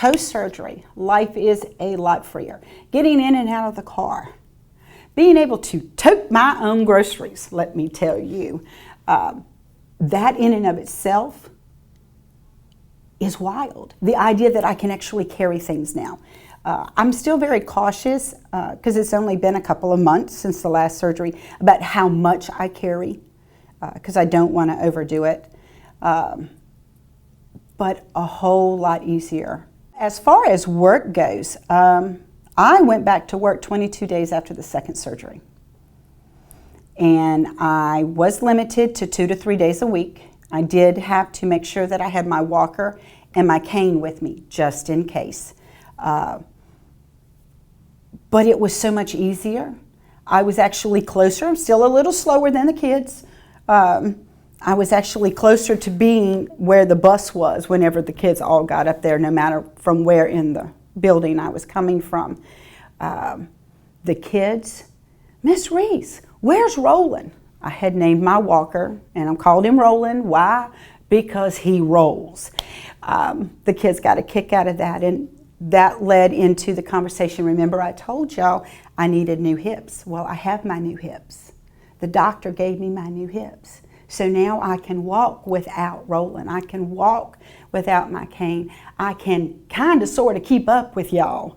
Post-surgery, life is a lot freer. Getting in and out of the car, being able to tote my own groceries, let me tell you, that in and of itself is wild. The idea that I can actually carry things now. I'm still very cautious because it's only been a couple of months since the last surgery about how much I carry because I don't want to overdo it. But a whole lot easier. As far as work goes, I went back to work 22 days after the second surgery. And I was limited to 2 to 3 days a week. I did have to make sure that I had my walker and my cane with me, just in case. But it was so much easier. I was actually closer. I'm still a little slower than the kids. I was actually closer to being where the bus was whenever the kids all got up there, no matter from where in the building I was coming from. The kids, Miss Reese, where's Roland? I had named my walker, and I called him Roland. Why? Because he rolls. The kids got a kick out of that, and that led into the conversation. Remember, I told y'all I needed new hips. Well, I have my new hips. The doctor gave me my new hips. So now I can walk without rolling. I can walk without my cane. I can kind of sort of keep up with y'all.